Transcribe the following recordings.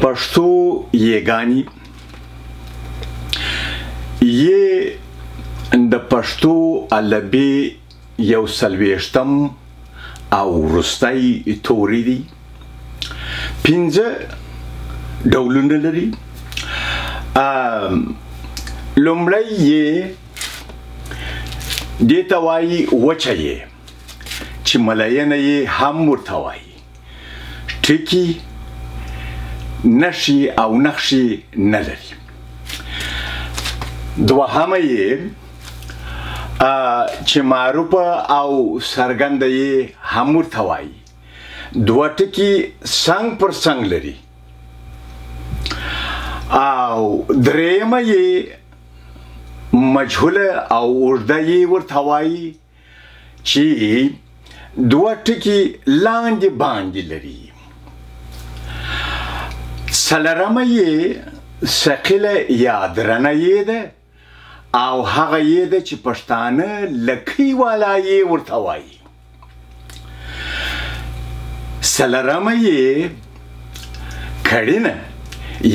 پښتو یګانی د پښتو ادبي یو څلوېښتم او وروستی توري دي. 5 ډولونه لري. لومړی یې دې ته وایي وچه یې چې ملینه یې هم ورته وایي. ټکي نښې او نقشې نه لري. دوهمه یې چې معروفه او څرګنده یې هم ورته وایي. 2 ټکي څنګ پر څنګ لري. او درېیمه یې مجهوله او اوږده یې ورته وایي چې 2 ټکي لاندې باندې لري. څلورمه یې ثقیله یا درنه یې ده او هغه یې ده چې پښتانه لکۍ والا یې ورته وایي. څلورمه یې کړینه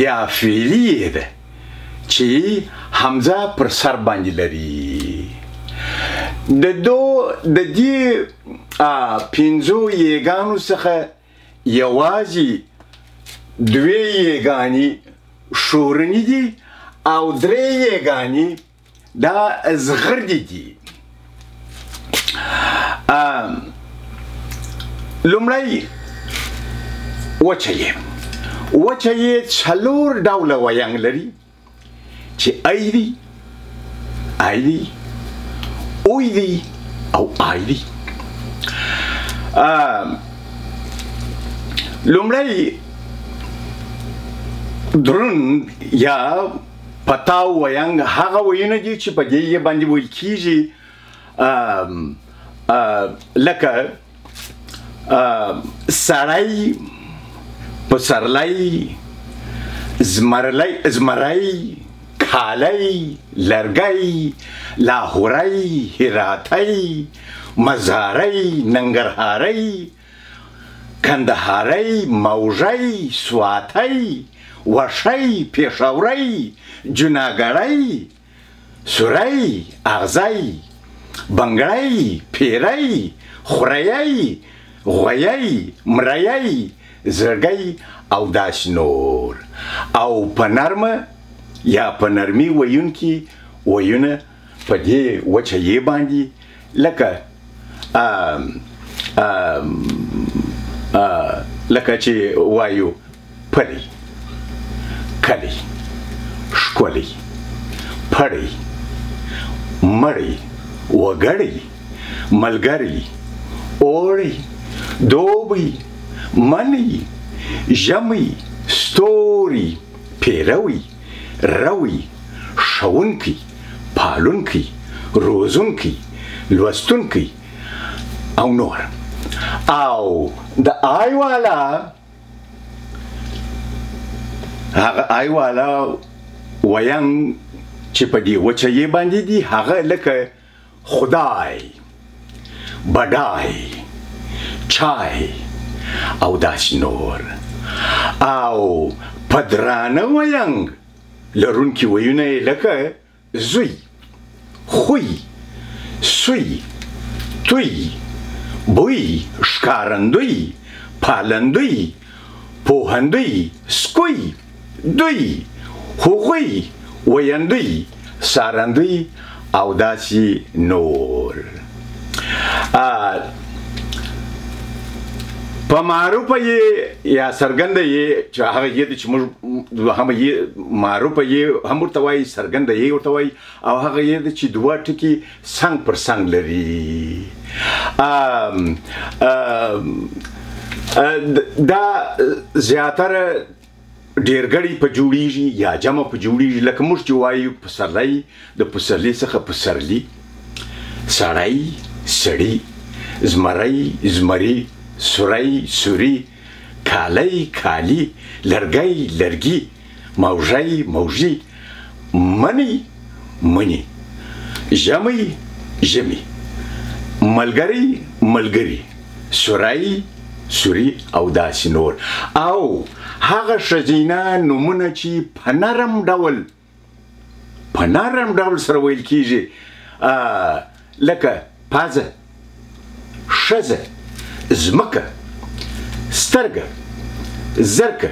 یا فعلي یې ده چې حمزه پر سر باندې لري. د دې 5 یګانو څخه یوازې 2 یګانې شورني دي او 3 یګانې دا زغردي دي. لومړی وچه یې 4 ډوله ویانګ لري چې ای دي، اوی دي او آی دي. لومړی درون یا پتاو ویانګ هغه ویونه دي چې په دې باندې ویل کېږي لکه سړی، پسرلی، زمری، کالی، لرګی، لاهوری، هراتی، مزاری، ننګرهاری، کندهاری، موژی، سواتی، وشی، پېښوری، جوناګړی، سوری، اغزی، بنګړی، پیری، خوری، غویی، مری، زړګی او داسې نور. او په نرمه یا په نرمي ویونکي ویونه په دې وچه یې باندې لکه چې وایو پلی، کلی، ښکلی، پړی، مړی، وګړی، ملګری، اوړی، دوبی، منی، ژمی، ستوری، پیروی، روی، ښوونکی، پالونکی، روزونکی، لوستونکی او نور. او د آی والا هغه آی والا ویانګ چې په دې وچه یې باندې دي هغه لکه خدای، بډای، چای او داسې نور. او په درانه ویانګ لرونکي ویونه یې لکه زوی، خوی، سوی، توی، بوی، ښکارندوی، پالندوی، پوهندوی، سکوی، دوی، هغوی، ویندوی، سارندوی او داسې نور. په معروفه یې یا څرګنده یې چې هغه یې چې موږ دوهمه یې معروفه یې هم ورته وایي، څرګنده یې ورته وایي. او هغه یې چې 2 ټکي څنګ پر څنګ لري. دا زیاتره ډېرګړي په جوړیږي یا جمع په جوړیږي. لکه موږ چې وایو پسرلی، د پسرلي څخه پسرلي، سړی، سړي، زمری، زمري، سوری، سوري، کالی، کالي، لرګی، لرګي، موژی، موژي، منی، مني، ژمی، ژمي، ملګری، ملګري، سوری، سوري او داسې نور او هغه ښځینه نومونه چې په نرم ډول سره ویل کیږي لکه پازه ښځه ځمکه سترګه زرکه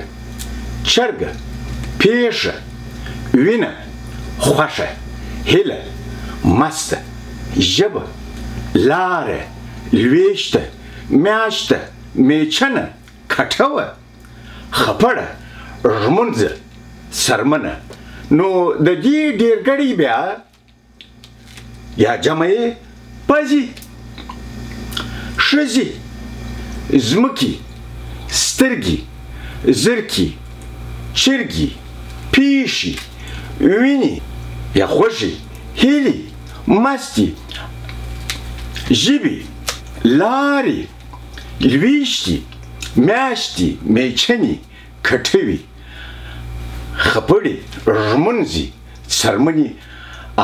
چرګه پیشه وینه خوښه هیله مسته ژبه لاره لویشته میاشته میچنه کټوه خپړه ژمنځه سرمنه نو د دې ډېرګړی بیا یا جمع یې پزي ښځې ځمکې سترګې زرکې چرګې پیشي ویني یا خوښې هیلې مستې ژبې لارې لویشتې میاشتې میچنې کټوې خپړې ژمنځې څرمنې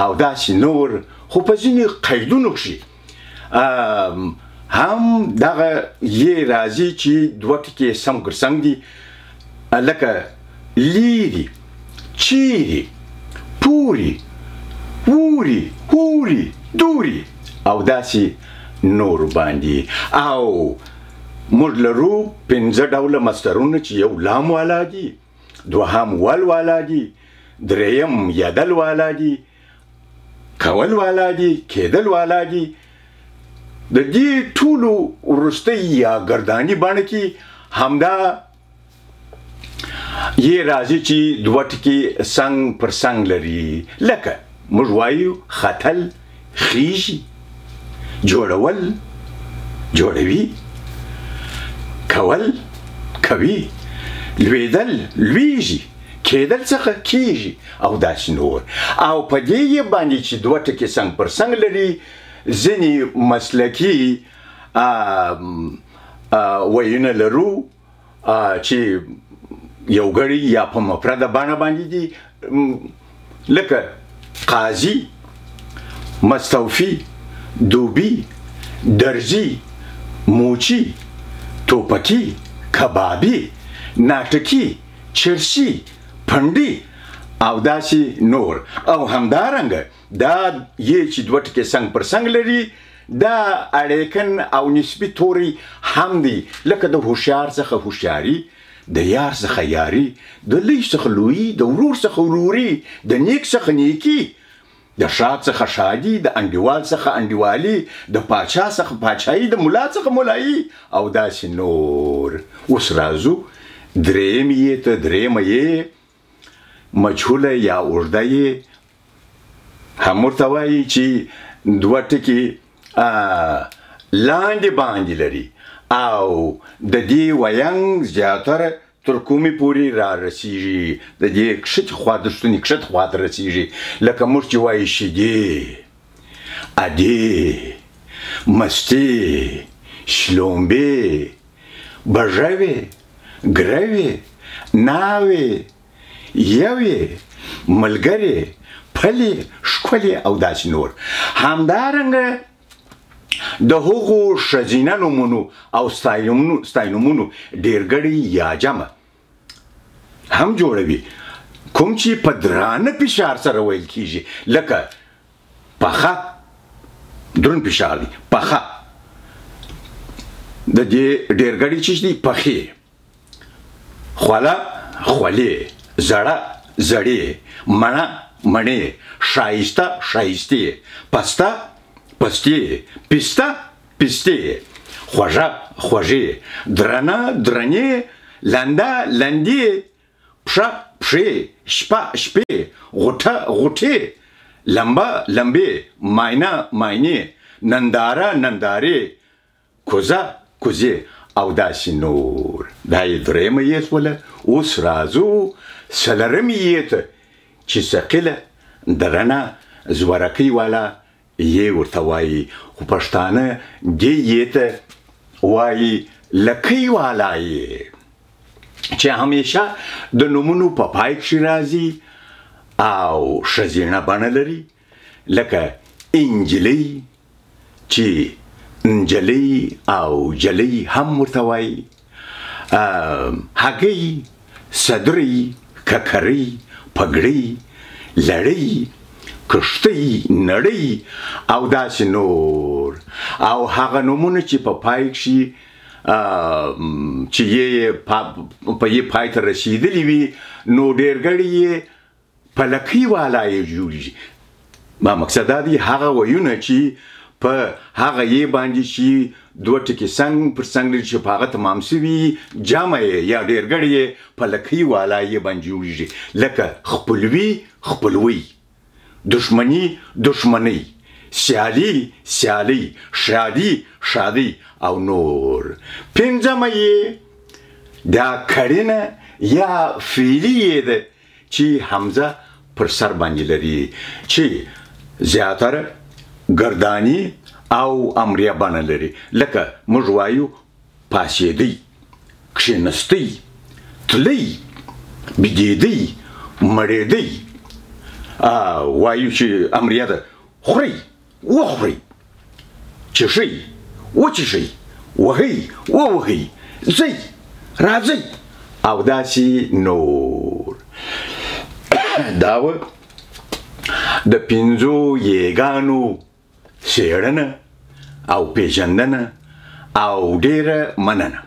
او داسې نور خو په ځینې قیدونو کښې هم دغه یې راځي چې دوه ټکي سم ګرسنګ دي لکه لیري چیري پوري ووري هوري دوري او داسې نور باندې او موږ لرو 5 ډوله مصدرونه چې یو لام والا دي دوهم ول والا دي دریم یدل والا دي کول والا دي کېدل والا دي د دې ټولو وروستۍ یا ګرداني بڼه کې همدا یې راځي چې دوه ټکي څنګ پر څنګ لري لکه موږ وایو ختل خیږي جوړول جوړوي کول کوي لویدل لویږي کېدل څخه کیږي او داسې نور او په دې یې باندې چې دوه ټکي څنګ پر څنګ لري ځینې مسلکي ویونه لرو چې یو ګړی یا په مفرده بڼه باندې دي لکه قاضي مستوفي دوبي درزي موچي توپکي کبابي ناټکي چرسي پنډي او داسې نور او همدارنګه دا یې چې دوه ټکي څنګ پر څنګ لري دا اړیکن او نسبي توري هم دي لکه د هوښیار څخه هوښیاري د یار څخه یاري د لوی څخه لویي د ورور څخه وروري د نیک څخه نیکي د شاد څخه شادي د انډیوال څخه انډیوالي د پاچا څخه پاچایي د ملا څخه ملایي او داسې نور اوس راځو درېیم یې ته درېیمه یې مجهوله یا اوږده یې هم ورته وایي چې دوه ټکي لاندې باندې لري او د دې وینګ زیاتره تر کومې پورې را رسیږي د دې کښتې خوا د ستوني کښت خوا ته رسیږي لکه موږ چې وایي شیدې ادې مستې شلومبې بژوې ګروې ناوې یوې ملګرې پلې ښکلې او داسې نور همدارنګه د هغو ښځینه نومونو او ستاینومونو ډېرګړی یا جمع هم جوړوي کوم چې په درانه فشار سره ویل کیږي لکه پخه دروند فشار دی پخه د دې ډېرګړی چې دی پخې خوله خولې زړه زړې مڼه مڼې ښایسته ښایستې پسته پستې پسته پستې خوږه خوږې درنه درنې لنده لندې پښه پښې شپه شپې غوټه غوټې لمبه لمبې ماینه ماینې ننداره نندارې کوزه کوزې او داسې نور دا یې درېیمه یې شوله اوس راځو څلورمې یې ته چې ثقیله درنه زورکۍ والا یې ورته وایي خو پښتانه دې یې ته وایي لکۍ والا یې چې همیشه د نومونو په پای کښې راځي او ښځینه بڼه لري لکه انجلۍ چې نجلۍ او جلۍ هم ورته وایي، هګۍ، صدرۍ، ککرۍ، پګړۍ، لړۍ، کښتۍ، نړۍ او داسې نور. او هغه نومونه چې په پای کښې چې یې پای ته رسېدلي وي، نو ډېرګړي یې پلکۍ والا یې جوړېږي. ما مقصد دا دی هغه ویونه چې په هغه یې باندې چې دوه ټکي څنګ پر څنګ لري چې په هغه تمام شوي جمع یې یا ډېرګړي یې پلکۍ والا یې باندې جوړېږي. لکه خپلوي، خپلوي، دشمني، دشمنۍ، سیالي، سیالۍ، شادي، شادۍ او نور. پنځمه یې دا کړنه یا فعلي یې ده چې حمزه پر سر باندې لري، چې زیاتره ګرداني او امریه بڼه لري. لکه موږ وایو پاسېدی، کښېنستی، تلی، بېدېدی، مړېدی. وایو چې امریه ده خورئ، وخورئ، چشئ، وچشئ، وهئ، ووهئ، ځئ، راځئ او داسې نور. دا و د پنځو یېګانو څېړنه او پیژندنه او ډېره مننه.